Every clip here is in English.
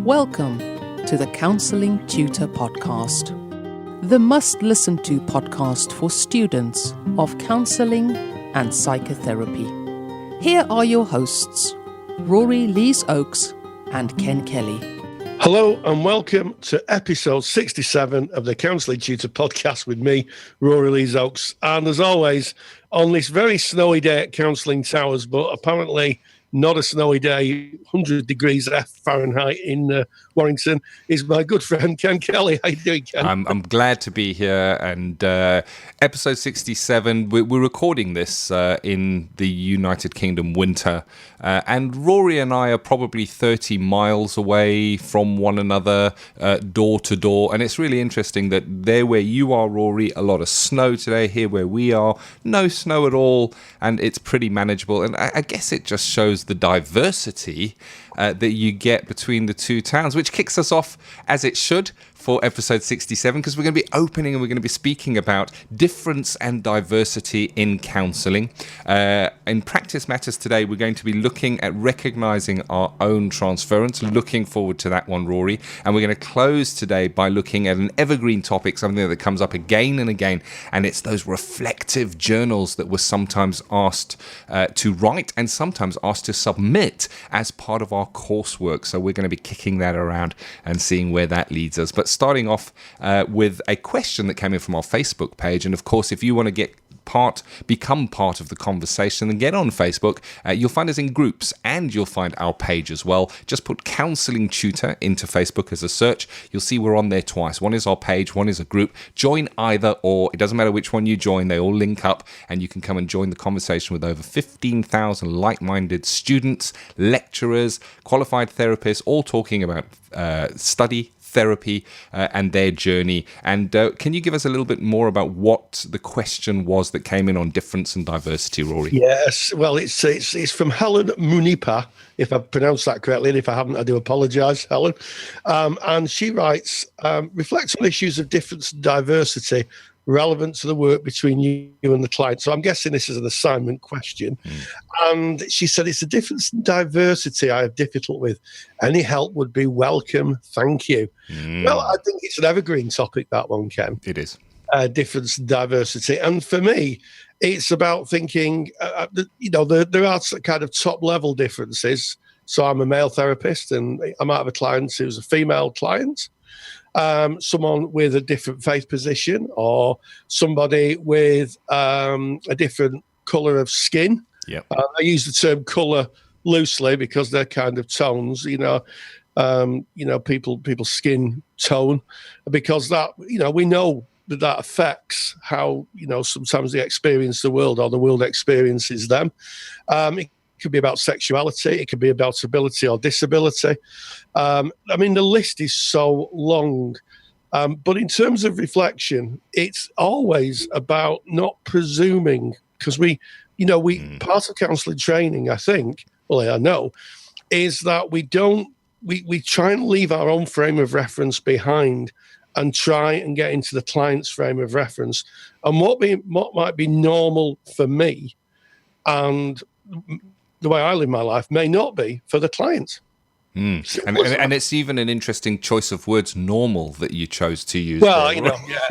Welcome to the Counselling Tutor Podcast, the must-listen-to podcast for students of counselling and psychotherapy. Here are your hosts, Rory Lees-Oakes and Ken Kelly. Hello and welcome to episode 67 of the Counselling Tutor Podcast with me, Rory Lees-Oakes. And as always, on this very snowy day at Counselling Towers, but apparently not a snowy day, 100 degrees Fahrenheit in Warrington, is my good friend Ken Kelly. How you doing, Ken? I'm glad to be here. And episode 67, we're recording this in the United Kingdom winter. And Rory and I are probably 30 miles away from one another, door to door. And it's really interesting that there where you are, Rory, a lot of snow today. Here where we are, no snow at all. And it's pretty manageable. And I guess it just shows the diversity that you get between the two towns, which kicks us off as it should for episode 67, because we're going to be opening and we're going to be speaking about difference and diversity in counselling. In Practice Matters today, we're going to be looking at recognising our own transference. Looking forward to that one, Rory. And we're going to close today by looking at an evergreen topic, something that comes up again and again, and it's those reflective journals that we're sometimes asked to write and sometimes asked to submit as part of our coursework. So we're going to be kicking that around and seeing where that leads us. But starting off with a question that came in from our Facebook page. And of course, if you want to become part of the conversation, then get on Facebook. You'll find us in groups and you'll find our page as well. Just put Counselling Tutor into Facebook as a search. You'll see we're on there twice. One is our page, one is a group. Join either or. It doesn't matter which one you join. They all link up and you can come and join the conversation with over 15,000 like-minded students, lecturers, qualified therapists, all talking about study, therapy, and their journey. And can you give us a little bit more about what the question was that came in on difference and diversity, Rory? Yes, well, it's from Helen Munipa, if I pronounced that correctly, and if I haven't, I do apologise, Helen. And she writes, reflects on issues of difference and diversity relevant to the work between you and the client. So I'm guessing this is an assignment question. And she said, it's a difference in diversity I have difficulty with. Any help would be welcome. Thank you. Well, I think it's an evergreen topic, that one, Ken. It is. Difference and diversity. And for me, it's about thinking, there are kind of top level differences. So I'm a male therapist and I might have a client who's a female client. Someone with a different faith position, or somebody with a different colour of skin. Yep. I use the term colour loosely because they're kind of tones, people's skin tone, because that, we know that affects how, sometimes they experience the world or the world experiences them. It could be about sexuality. It could be about ability or disability. The list is so long. But in terms of reflection, it's always about not presuming, because part of counselling training, I know, is that we try and leave our own frame of reference behind and try and get into the client's frame of reference. And what might be normal for me and the way I live my life may not be for the client. And it's even an interesting choice of words, normal, that you chose to use. Well,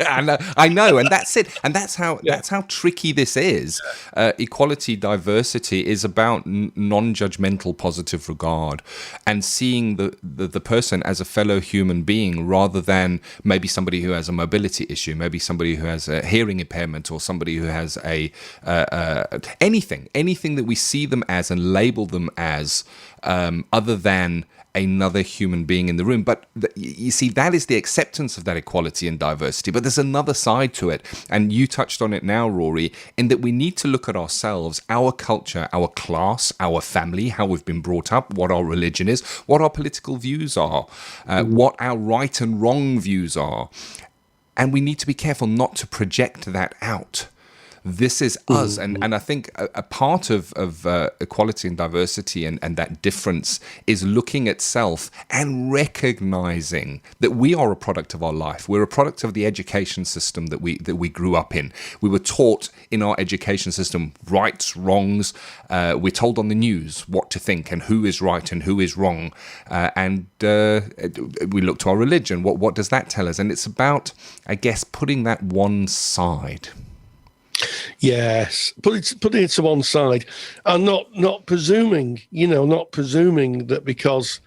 and I know, and that's it. And that's how tricky this is. Equality, diversity is about non-judgmental positive regard and seeing the person as a fellow human being rather than maybe somebody who has a mobility issue, maybe somebody who has a hearing impairment, or somebody who has anything that we see them as and label them as other than another human being in the room. But you see, that is the acceptance of that equality and diversity. But there's another side to it. And you touched on it now, Rory, in that we need to look at ourselves, our culture, our class, our family, how we've been brought up, what our religion is, what our political views are, what our right and wrong views are. And we need to be careful not to project that out. this is us. And I think a part of equality and diversity and that difference is looking at self and recognizing that we are a product of our life. We're a product of the education system that we grew up in. We were taught in our education system rights, wrongs. We're told on the news what to think and who is right and who is wrong. And we look to our religion. What does that tell us? And it's about, I guess, putting that one side. Yes, putting it to one side, and not presuming that because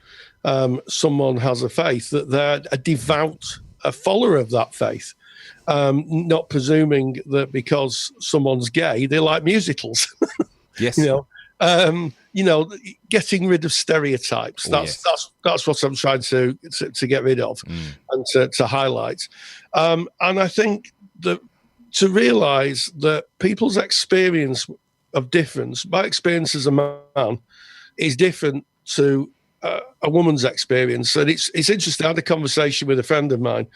someone has a faith that they're a devout follower of that faith. Not presuming that because someone's gay, they like musicals. Yes. Getting rid of stereotypes. That's what I'm trying to get rid of and to highlight. And I think that to realise that people's experience of difference, my experience as a man, is different to a woman's experience. And it's interesting. I had a conversation with a friend of mine,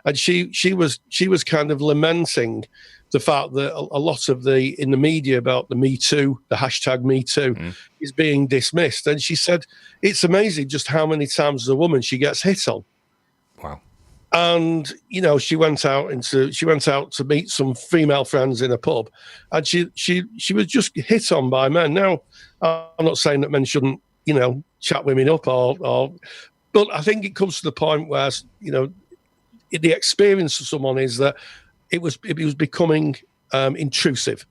and she was kind of lamenting the fact that a lot of in the media about the Me Too, the hashtag Me Too, is being dismissed. And she said it's amazing just how many times as a woman she gets hit on. Wow. And she went out to meet some female friends in a pub, and she was just hit on by men. Now, I'm not saying that men shouldn't chat women up, but I think it comes to the point where the experience of someone is that it was becoming intrusive.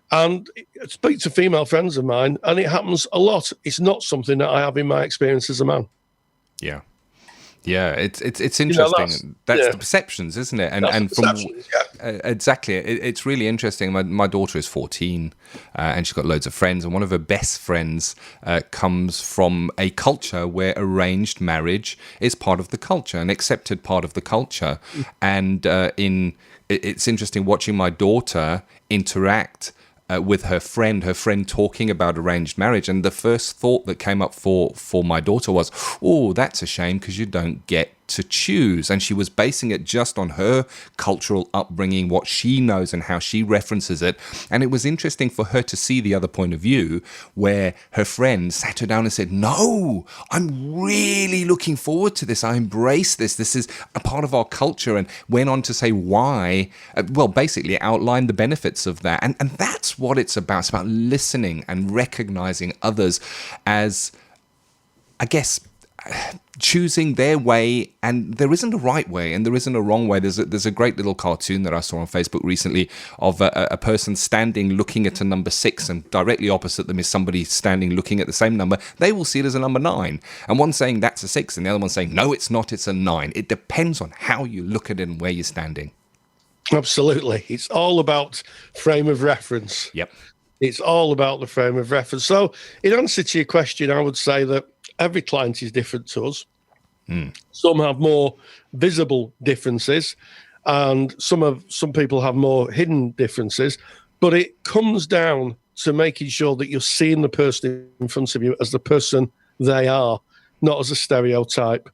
And I speak to female friends of mine, and it happens a lot. It's not something that I have in my experience as a man. Yeah. Yeah, it's interesting. That's the perceptions, isn't it? And from exactly, it's really interesting. My daughter is 14, and she's got loads of friends. And one of her best friends comes from a culture where arranged marriage is part of the culture, an accepted part of the culture. And it's interesting watching my daughter interact with her friend talking about arranged marriage, and the first thought that came up for my daughter was, oh, that's a shame because you don't get to choose. And she was basing it just on her cultural upbringing, what she knows and how she references it. And it was interesting for her to see the other point of view, where her friend sat her down and said, no, I'm really looking forward to this. I embrace this. This is a part of our culture, and went on to say why, basically outlined the benefits of that. And that's what it's about. It's about listening and recognizing others as, I guess, choosing their way. And there isn't a right way and there isn't a wrong way. There's a great little cartoon that I saw on Facebook recently of a person standing looking at a number 6, and directly opposite them is somebody standing looking at the same number. They will see it as a number 9, and one saying that's a 6 and the other one saying no, it's not, it's a 9. It depends on how you look at it and where you're standing. Absolutely. It's all about frame of reference. Yep. It's all about the frame of reference. So in answer to your question, I would say that every client is different to us. Some have more visible differences, and some people have more hidden differences. But it comes down to making sure that you're seeing the person in front of you as the person they are, not as a stereotype,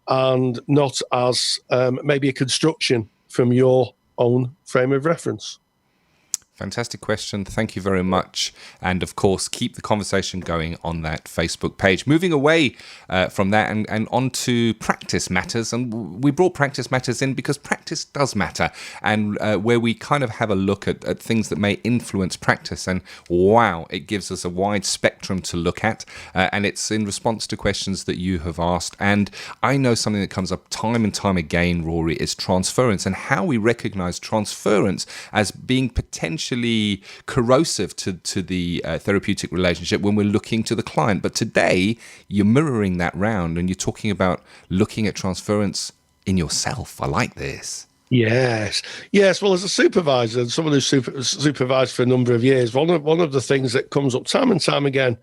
and not as maybe a construction from your own frame of reference. Fantastic question. Thank you very much. And of course, keep the conversation going on that Facebook page. Moving away from that and on to practice matters. And we brought practice matters in because practice does matter. And where we kind of have a look at things that may influence practice. And wow, it gives us a wide spectrum to look at. And it's in response to questions that you have asked. And I know something that comes up time and time again, Rory, is transference, and how we recognize transference as being potentially corrosive to the therapeutic relationship when we're looking to the client. But today, you're mirroring that round and you're talking about looking at transference in yourself. I like this. Yes. Well, as a supervisor, someone who's supervised for a number of years, one of the things that comes up time and time again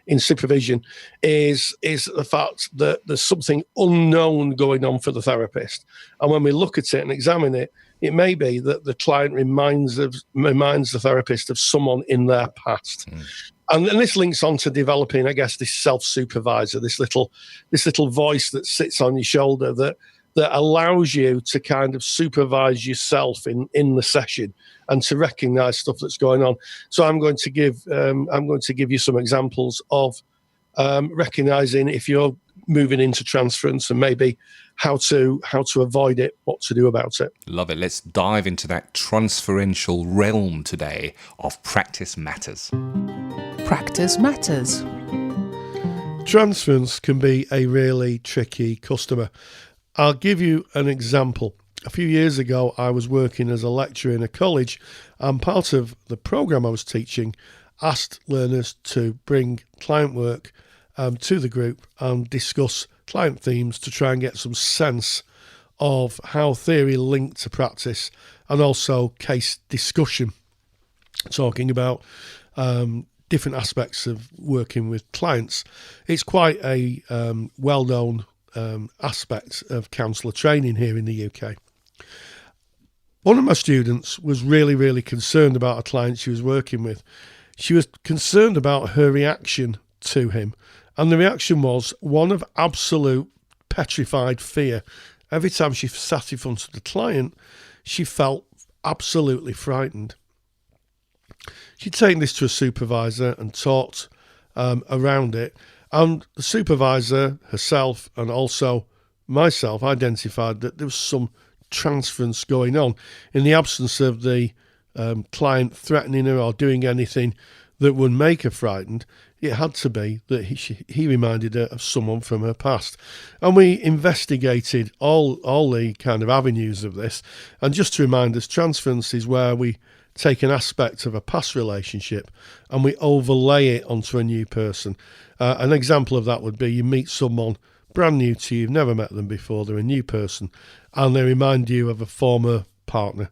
in supervision is the fact that there's something unknown going on for the therapist. And when we look at it and examine it, it may be that the client reminds the therapist of someone in their past. And this links on to developing, I guess, this self-supervisor, this little voice that sits on your shoulder that that allows you to kind of supervise yourself in the session and to recognize stuff that's going on. So I'm going to give you some examples of recognizing if you're moving into transference and maybe how to avoid it, what to do about it. Love it. Let's dive into that transferential realm today of practice matters. Practice matters. Transference can be a really tricky customer. I'll give you an example. A few years ago, I was working as a lecturer in a college, and part of the program I was teaching asked learners to bring client work to the group and discuss client themes to try and get some sense of how theory linked to practice, and also case discussion, talking about different aspects of working with clients. It's quite a well-known aspect of counsellor training here in the UK. One of my students was really, really concerned about a client she was working with. She was concerned about her reaction to him, and the reaction was one of absolute petrified fear. Every time she sat in front of the client, she felt absolutely frightened. She'd taken this to a supervisor and talked around it, and the supervisor herself and also myself identified that there was some transference going on. In the absence of the client threatening her or doing anything that would make her frightened, it had to be that he reminded her of someone from her past. And we investigated all the kind of avenues of this. And just to remind us, transference is where we take an aspect of a past relationship and we overlay it onto a new person. An example of that would be you meet someone brand new to you, you've never met them before, they're a new person, and they remind you of a former partner.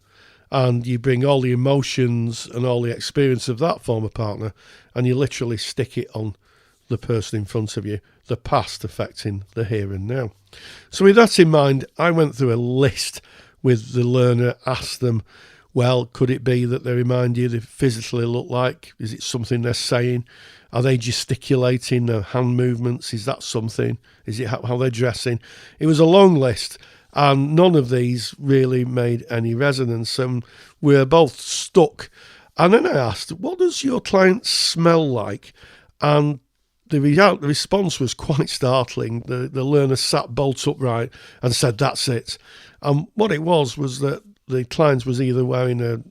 And you bring all the emotions and all the experience of that former partner and you literally stick it on the person in front of you, the past affecting the here and now. So with that in mind, I went through a list with the learner, asked them, well, could it be that they remind you they physically look like? Is it something they're saying? Are they gesticulating, their hand movements? Is that something? Is it how they're dressing? It was a long list. And none of these really made any resonance, and we were both stuck. And then I asked, what does your client smell like? And the response was quite startling. The learner sat bolt upright and said, that's it. And what it was that the client was either wearing a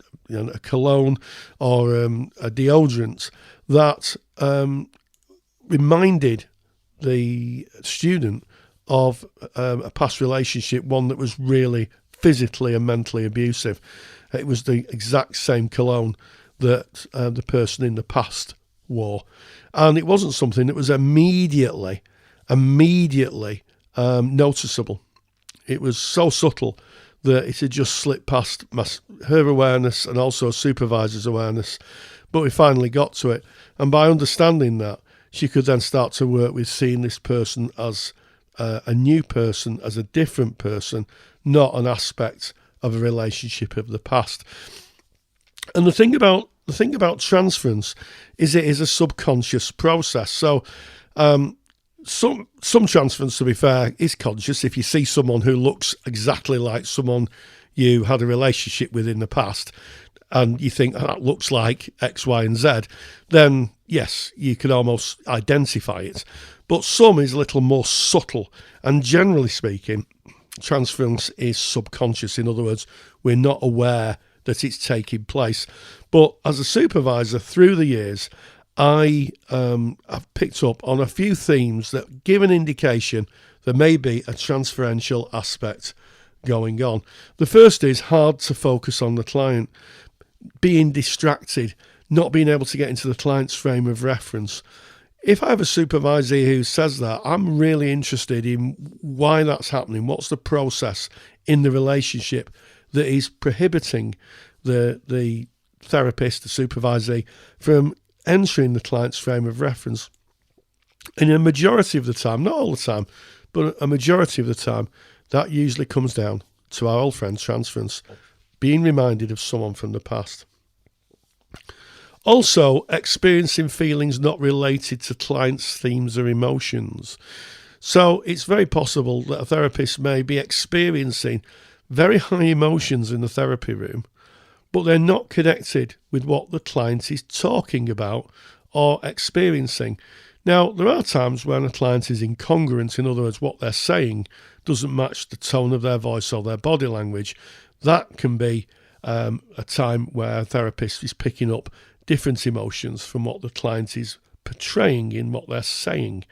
cologne or a deodorant that reminded the student of a past relationship, one that was really physically and mentally abusive. It was the exact same cologne that the person in the past wore. And it wasn't something that was immediately noticeable. It was so subtle that it had just slipped past her awareness and also supervisor's awareness. But we finally got to it. And by understanding that, she could then start to work with seeing this person as a new person, as a different person, not an aspect of a relationship of the past. And the thing about transference is it is a subconscious process. So some transference, to be fair, is conscious. If you see someone who looks exactly like someone you had a relationship with in the past, and you think that looks like X, Y, and Z, then yes, you can almost identify it. But some is a little more subtle, and generally speaking, transference is subconscious. In other words, we're not aware that it's taking place. But as a supervisor through the years, I have picked up on a few themes that give an indication there may be a transferential aspect going on. The first is hard to focus on the client, being distracted, not being able to get into the client's frame of reference. If I have a supervisor who says that, I'm really interested in why that's happening. What's the process in the relationship that is prohibiting the therapist, the supervisor, from entering the client's frame of reference? And a majority of the time, not all the time, but a majority of the time, that usually comes down to our old friend transference, being reminded of someone from the past. Also, experiencing feelings not related to clients' themes or emotions. So it's very possible that a therapist may be experiencing very high emotions in the therapy room, but they're not connected with what the client is talking about or experiencing. Now, there are times when a client is incongruent, in other words, what they're saying doesn't match the tone of their voice or their body language. That can be a time where a therapist is picking up different emotions from what the client is portraying in what they're saying.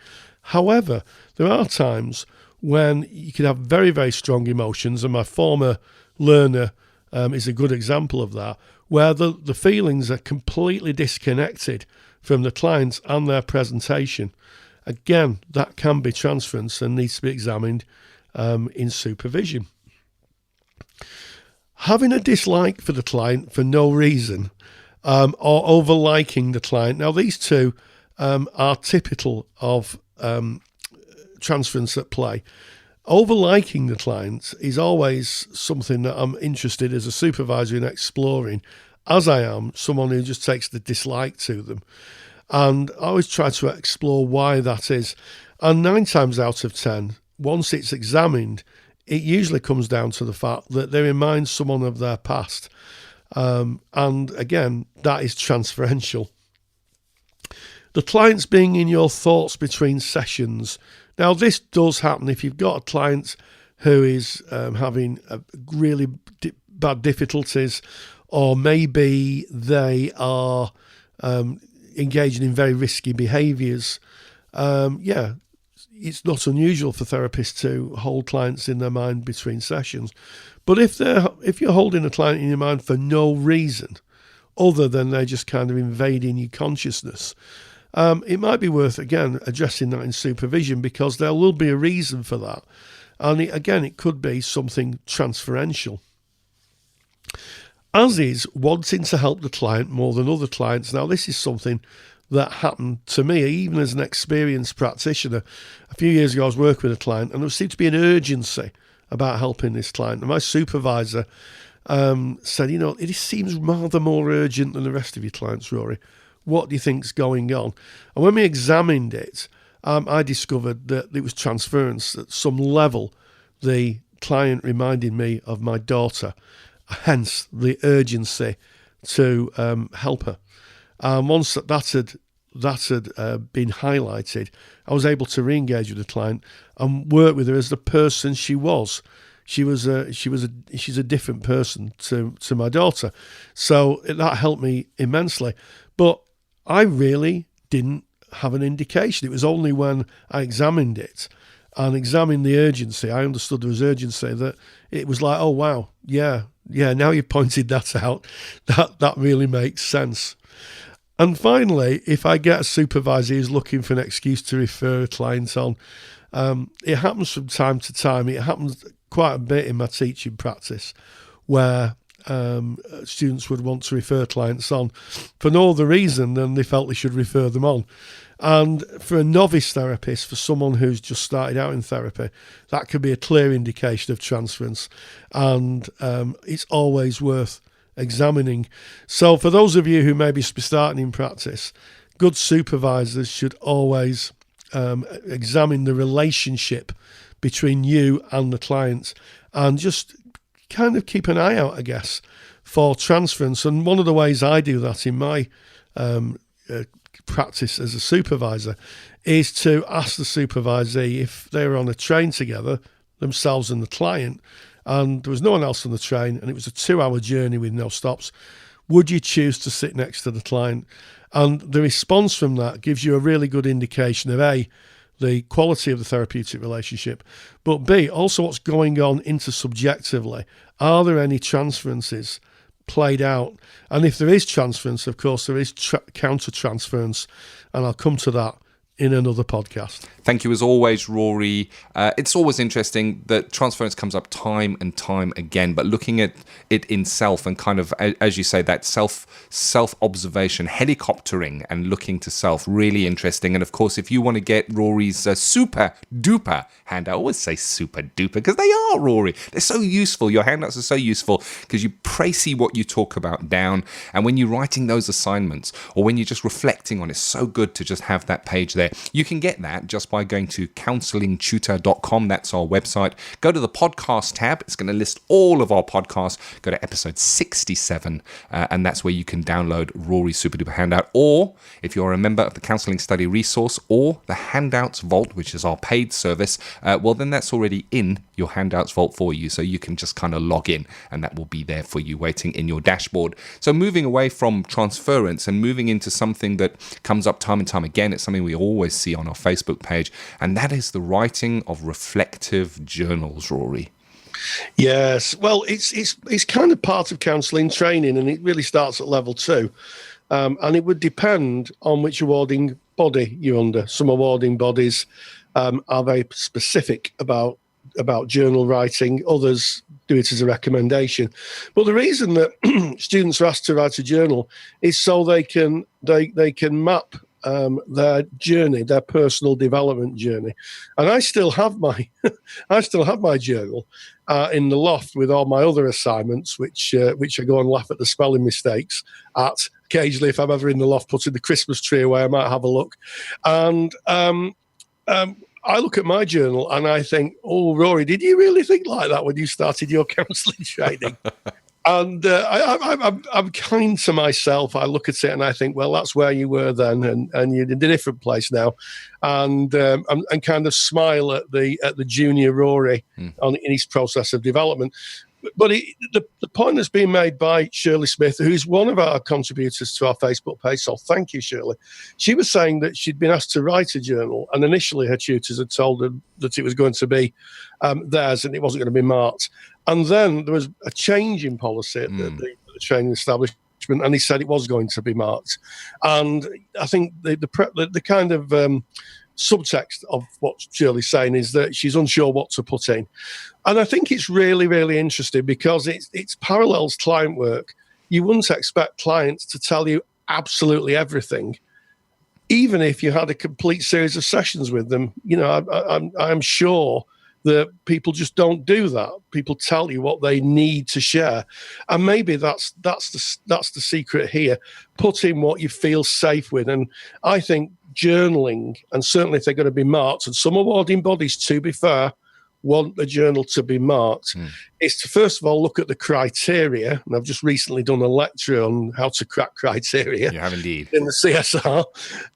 However, there are times when you can have very, very strong emotions, and my former learner is a good example of that, where the feelings are completely disconnected from the client and their presentation. Again, that can be transference and needs to be examined in supervision. Having a dislike for the client for no reason, or over-liking the client. Now, these two are typical of transference at play. Over-liking the client is always something that I'm interested as a supervisor in exploring, as I am someone who just takes the dislike to them. And I always try to explore why that is. And 9 times out of 10, once it's examined, it usually comes down to the fact that they remind someone of their past. And again, that is transferential. The client's being in your thoughts between sessions. Now, this does happen if you've got a client who is having really bad difficulties, or maybe they are engaging in very risky behaviours. It's not unusual for therapists to hold clients in their mind between sessions. But if you're holding a client in your mind for no reason other than they're just kind of invading your consciousness, it might be worth, again, addressing that in supervision, because there will be a reason for that. And it could be something transferential. As is wanting to help the client more than other clients. Now, this is something that happened to me, even as an experienced practitioner. A few years ago, I was working with a client, and there seemed to be an urgency about helping this client. And my supervisor said, it seems rather more urgent than the rest of your clients, Rory. What do you think's going on? And when we examined it, I discovered that it was transference. At some level, the client reminded me of my daughter, hence the urgency to help her. And once that had been highlighted, I was able to re-engage with the client and work with her as the person she was. She's a different person to my daughter, so that helped me immensely. But I really didn't have an indication. It was only when I examined it and examined the urgency, I understood there was urgency, that it was like, oh wow, yeah. Now you've pointed that out. That really makes sense. And finally, if I get a supervisor who's looking for an excuse to refer a client on, it happens from time to time. It happens quite a bit in my teaching practice, where students would want to refer clients on for no other reason than they felt they should refer them on. And for a novice therapist, for someone who's just started out in therapy, that could be a clear indication of transference, and it's always worth examining. So for those of you who may be starting in practice, good supervisors should always examine the relationship between you and the client, and just kind of keep an eye out, I guess, for transference. And one of the ways I do that in my practice as a supervisor is to ask the supervisee if they're on a train together, themselves and the client, and there was no one else on the train, and it was a 2-hour journey with no stops, would you choose to sit next to the client? And the response from that gives you a really good indication of A, the quality of the therapeutic relationship, but B, also what's going on intersubjectively. Are there any transferences played out? And if there is transference, of course, there is counter-transference, and I'll come to that in another podcast. Thank you as always, Rory. It's always interesting that transference comes up time and time again, but looking at it in self and kind of, as you say, that self-observation, helicoptering and looking to self, really interesting. And of course, if you want to get Rory's super duper handout, I always say super duper because they are, Rory. They're so useful. Your handouts are so useful because you précis what you talk about down. And when you're writing those assignments or when you're just reflecting on it, it's so good to just have that page there there. You can get that just by going to counsellingtutor.com. That's our website. Go to the podcast tab. It's going to list all of our podcasts. Go to episode 67, and that's where you can download Rory's super duper handout. Or if you're a member of the Counselling Study Resource or the Handouts Vault, which is our paid service, well, then that's already in your Handouts Vault for you. So you can just kind of log in, and that will be there for you waiting in your dashboard. So moving away from transference and moving into something that comes up time and time again, it's something we always see on our Facebook page, and that is the writing of reflective journals, Rory. Yes, well, it's kind of part of counselling training, and it really starts at level 2. And it would depend on which awarding body you're under. Some awarding bodies are very specific about journal writing. Others do it as a recommendation. But the reason that students are asked to write a journal is so they can map their journey, their personal development journey. And I still have my journal in the loft with all my other assignments, which I go and laugh at the spelling mistakes at. Occasionally, if I'm ever in the loft putting the Christmas tree away, I might have a look. And I look at my journal and I think, oh, Rory, did you really think like that when you started your counselling training? And I'm kind to myself. I look at it and I think, well, that's where you were then, and you're in a different place now, and kind of smile at the junior Rory in his process of development. But the point that's been made by Shirley Smith, who's one of our contributors to our Facebook page, so thank you, Shirley. She was saying that she'd been asked to write a journal, and initially her tutors had told her that it was going to be theirs and it wasn't going to be marked. And then there was a change in policy at the training establishment, and he said it was going to be marked. And I think the kind of subtext of what Shirley's saying is that she's unsure what to put in. And I think it's really, really interesting because it parallels client work. You wouldn't expect clients to tell you absolutely everything, even if you had a complete series of sessions with them. You know, I'm sure that people just don't do that. People tell you what they need to share, and maybe that's the secret here. Put in what you feel safe with, and I think journaling, and certainly if they're going to be marked, and some awarding bodies, to be fair, want the journal to be marked, is to first of all look at the criteria. And I've just recently done a lecture on how to crack criteria. You have indeed. In the CSR.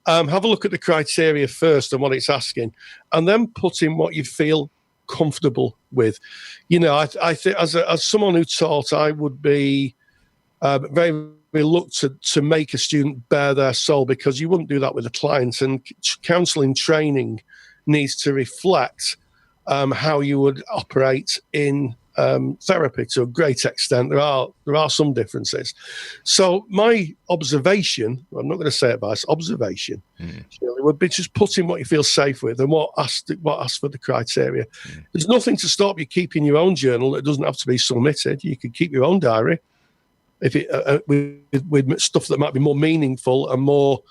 Have a look at the criteria first and what it's asking, and then put in what you feel comfortable with. You know, I think as someone who taught, I would be very reluctant to make a student bare their soul, because you wouldn't do that with a client, and counselling training needs to reflect how you would operate in therapy to a great extent. There are some differences. So my observation, I'm not going to say advice, observation, would be just put in what you feel safe with and what asks for the criteria. There's nothing to stop you keeping your own journal. It doesn't have to be submitted. You can keep your own diary if it with stuff that might be more meaningful and more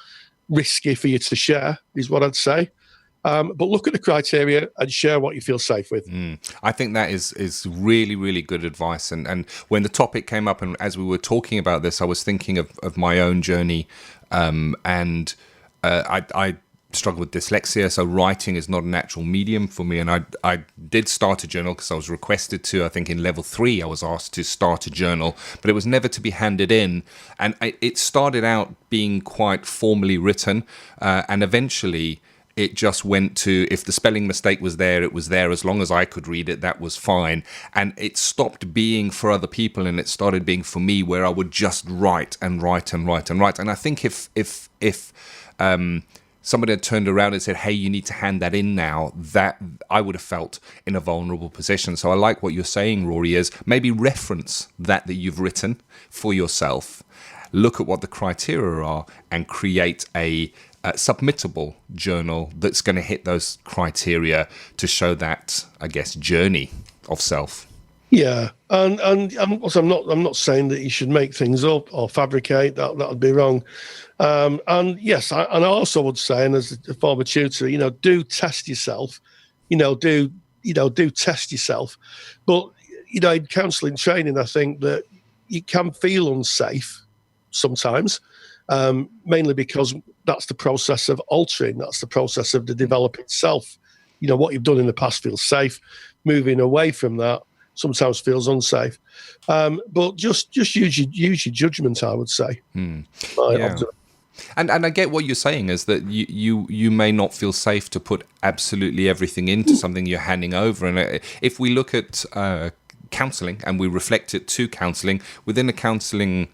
risky for you to share, is what I'd say. But look at the criteria and share what you feel safe with. I think that is really, really good advice. And when the topic came up, and as we were talking about this, I was thinking of my own journey. And I struggle with dyslexia, so writing is not a natural medium for me. And I did start a journal because I was requested to. I think in level 3, I was asked to start a journal, but it was never to be handed in. And it started out being quite formally written, and eventually it just went to, if the spelling mistake was there, it was there. As long as I could read it, that was fine. And it stopped being for other people, and it started being for me, where I would just write and write and write and write. And I think if somebody had turned around and said, hey, you need to hand that in now, that I would have felt in a vulnerable position. So I like what you're saying, Rory, is maybe reference that you've written for yourself, look at what the criteria are, and create a submittable journal that's going to hit those criteria to show that, I guess, journey of self. Yeah, and also I'm not saying that you should make things up or fabricate. That would be wrong. And yes, I also would say, and as a former tutor, do test yourself. Do test yourself. But in counselling training, I think that you can feel unsafe sometimes. mainly because that's the process of altering. That's the process of the developing self. What you've done in the past feels safe. Moving away from that sometimes feels unsafe. But just use your judgment, I would say. Yeah. And I get what you're saying is that you may not feel safe to put absolutely everything into something you're handing over. And if we look at counselling and we reflect it to counselling, within a counselling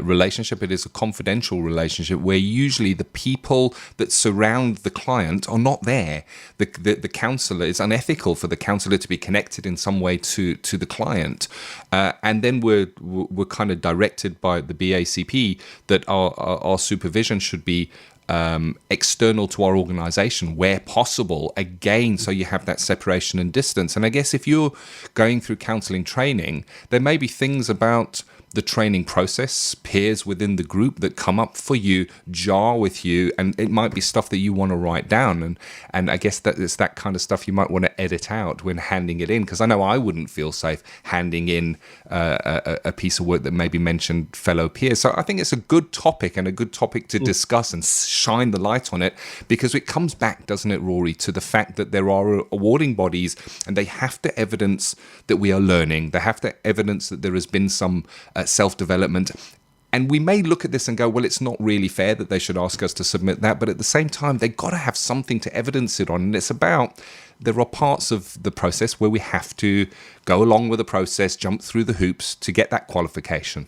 relationship, it is a confidential relationship where usually the people that surround the client are not there. The counsellor, it's unethical for the counsellor to be connected in some way to the client, and then we're kind of directed by the BACP that our supervision should be external to our organization where possible, again, so you have that separation and distance. And I guess if you're going through counselling training, there may be things about the training process, peers within the group that come up for you, jar with you, and it might be stuff that you want to write down. And I guess that it's that kind of stuff you might want to edit out when handing it in, because I know I wouldn't feel safe handing in a piece of work that maybe mentioned fellow peers. So I think it's a good topic and a good topic to discuss and shine the light on it, because it comes back, doesn't it, Rory, to the fact that there are awarding bodies and they have to evidence that we are learning. They have to evidence that there has been some self-development. And we may look at this and go, well, it's not really fair that they should ask us to submit that. But at the same time, they've got to have something to evidence it on. And it's about, there are parts of the process where we have to go along with the process, jump through the hoops to get that qualification.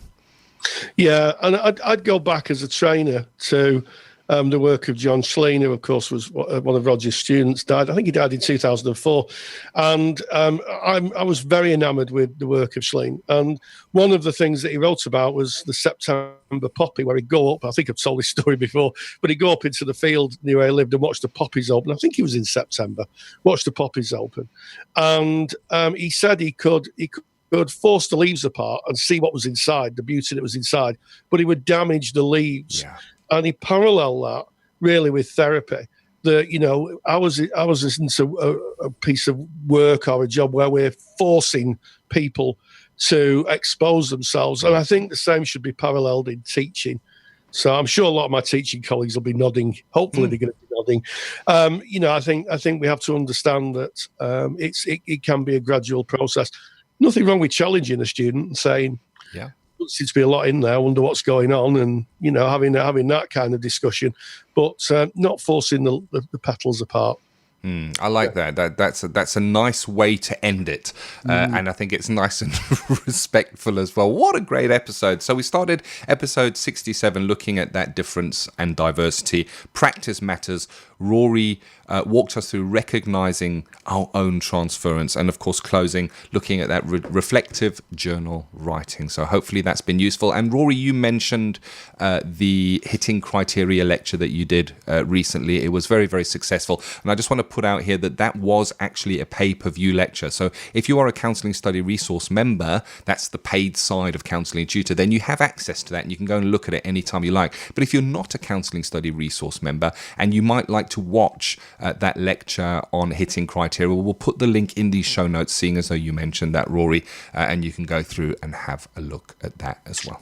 Yeah, and I'd go back as a trainer to the work of John Schleen, who, of course, was one of Roger's students, died. I think he died in 2004. And I was very enamoured with the work of Schleen. And one of the things that he wrote about was the September poppy, where he'd go up. I think I've told this story before, but he'd go up into the field near where he lived and watch the poppies open. I think it was in September, watch the poppies open. And he said he could force the leaves apart and see what was inside, the beauty that was inside, but he would damage the leaves. Yeah. And he paralleled that really with therapy. I was listening to a piece of work or a job where we're forcing people to expose themselves. And I think the same should be paralleled in teaching. So I'm sure a lot of my teaching colleagues will be nodding. Hopefully they're going to be nodding. I think we have to understand that it can be a gradual process. Nothing wrong with challenging a student and saying, yeah, there seems to be a lot in there. I wonder what's going on, and having that kind of discussion, but not forcing the petals apart. I like that. That's a nice way to end it, and I think it's nice and respectful as well. What a great episode! So we started episode 67 looking at that difference and diversity. Practice matters. Rory walked us through recognizing our own transference, and of course closing looking at that reflective journal writing. So hopefully that's been useful. And Rory, you mentioned the hitting criteria lecture that you did recently. It was very, very successful, and I just want to put out here that was actually a pay-per-view lecture. So if you are a Counselling Study Resource member, that's the paid side of Counselling Tutor, then you have access to that and you can go and look at it anytime you like. But if you're not a Counselling Study Resource member and you might like to watch that lecture on hitting criteria, we'll put the link in the show notes, seeing as though you mentioned that, Rory, and you can go through and have a look at that as well.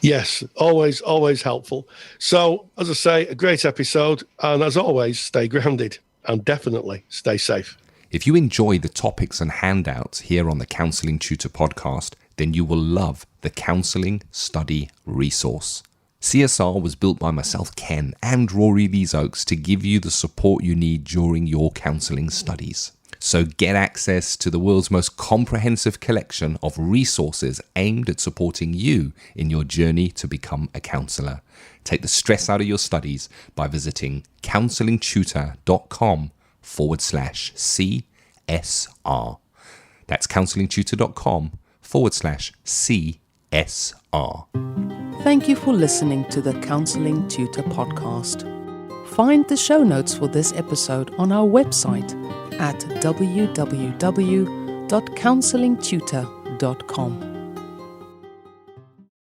Yes, always helpful. So, as I say, a great episode, and as always, stay grounded and definitely stay safe. If you enjoy the topics and handouts here on the Counselling Tutor Podcast, then you will love the Counselling Study Resource. CSR was built by myself, Ken, and Rory Lees-Oakes to give you the support you need during your counselling studies. So get access to the world's most comprehensive collection of resources aimed at supporting you in your journey to become a counsellor. Take the stress out of your studies by visiting counsellingtutor.com/CSR. That's counsellingtutor.com/CSR. Thank you for listening to the Counselling Tutor Podcast. Find the show notes for this episode on our website at www.counsellingtutor.com.